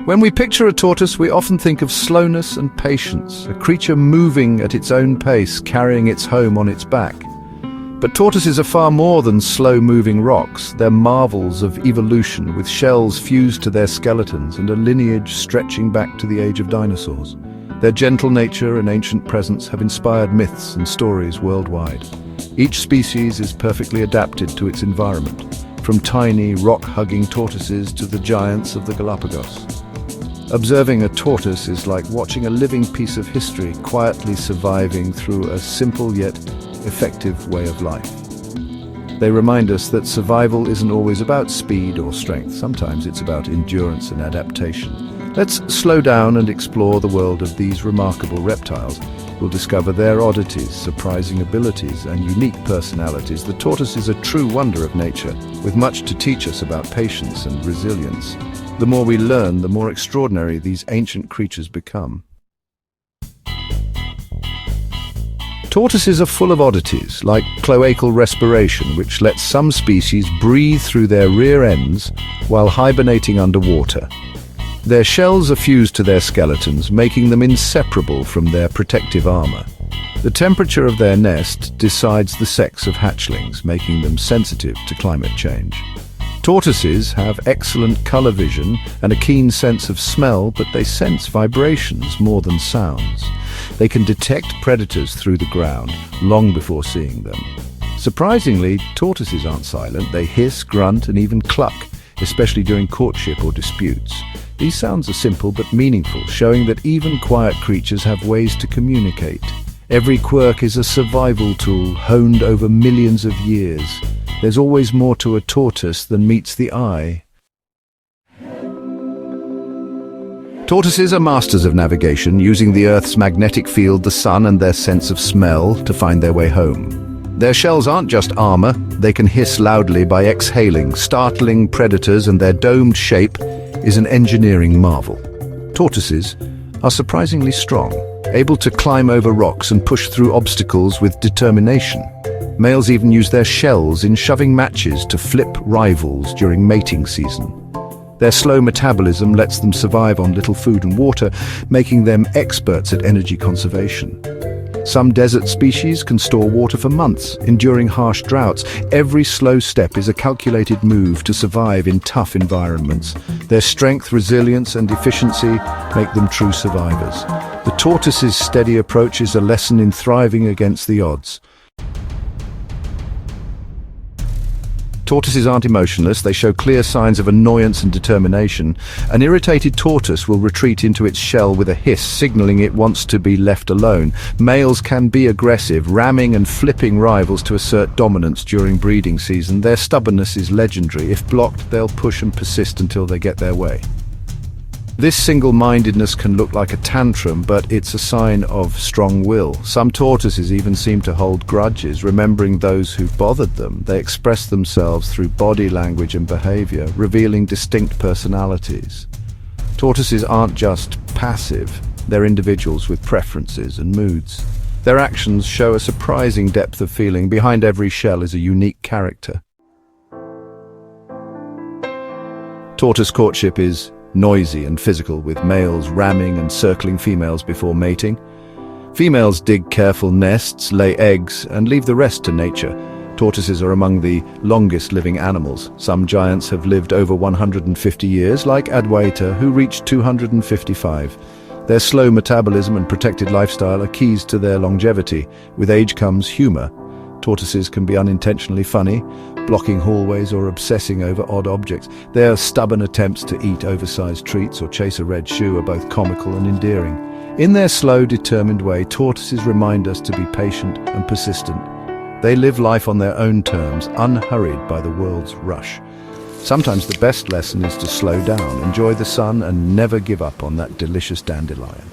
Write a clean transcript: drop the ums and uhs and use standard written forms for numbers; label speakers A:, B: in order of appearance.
A: When we picture a tortoise, we often think of slowness and patience, a creature moving at its own pace, carrying its home on its back. But tortoises are far more than slow-moving rocks. They're marvels of evolution, with shells fused to their skeletons and a lineage stretching back to the age of dinosaurs. Their gentle nature and ancient presence have inspired myths and stories worldwide. Each species is perfectly adapted to its environment, from tiny, rock-hugging tortoises to the giants of the Galapagos. Observing a tortoise is like watching a living piece of history quietly surviving through a simple yet effective way of life. They remind us that survival isn't always about speed or strength. Sometimes it's about endurance and adaptation. Let's slow down and explore the world of these remarkable reptiles. We'll discover their oddities, surprising abilities, and unique personalities. The tortoise is a true wonder of nature, with much to teach us about patience and resilience. The more we learn, the more extraordinary these ancient creatures become. Tortoises are full of oddities, like cloacal respiration, which lets some species breathe through their rear ends while hibernating underwater. Their shells are fused to their skeletons, making them inseparable from their protective armor. The temperature of their nest decides the sex of hatchlings, making them sensitive to climate change. Tortoises have excellent color vision and a keen sense of smell, but they sense vibrations more than sounds. They can detect predators through the ground long before seeing them. Surprisingly, tortoises aren't silent. They hiss, grunt, and even cluck, especially during courtship or disputes. These sounds are simple but meaningful, showing that even quiet creatures have ways to communicate. Every quirk is a survival tool honed over millions of years. There's always more to a tortoise than meets the eye. Tortoises are masters of navigation, using the Earth's magnetic field, the sun, and their sense of smell to find their way home. Their shells aren't just armor. They can hiss loudly by exhaling, startling predators, and their domed shape is an engineering marvel. Tortoises are surprisingly strong, able to climb over rocks and push through obstacles with determination. Males even use their shells in shoving matches to flip rivals during mating season. Their slow metabolism lets them survive on little food and water, making them experts at energy conservation. Some desert species can store water for months, enduring harsh droughts. Every slow step is a calculated move to survive in tough environments. Their strength, resilience, and efficiency make them true survivors. The tortoise's steady approach is a lesson in thriving against the odds. Tortoises aren't emotionless. They show clear signs of annoyance and determination. An irritated tortoise will retreat into its shell with a hiss, signaling it wants to be left alone. Males can be aggressive, ramming and flipping rivals to assert dominance during breeding season. Their stubbornness is legendary. If blocked, they'll push and persist until they get their way. This single-mindedness can look like a tantrum, but it's a sign of strong will. Some tortoises even seem to hold grudges, remembering those who bothered them. They express themselves through body language and behavior, revealing distinct personalities. Tortoises aren't just passive. They're individuals with preferences and moods. Their actions show a surprising depth of feeling. Behind every shell is a unique character. Tortoise courtship is noisy and physical, with males ramming and circling females before mating. Females dig careful nests, lay eggs, and leave the rest to nature. Tortoises are among the longest living animals. Some giants have lived over 150 years, like Adwaita, who reached 255. Their slow metabolism and protected lifestyle are keys to their longevity. With age comes humor. Tortoises can be unintentionally funny, blocking hallways or obsessing over odd objects. Their stubborn attempts to eat oversized treats or chase a red shoe are both comical and endearing. In their slow, determined way, tortoises remind us to be patient and persistent. They live life on their own terms, unhurried by the world's rush. Sometimes the best lesson is to slow down, enjoy the sun, and never give up on that delicious dandelion.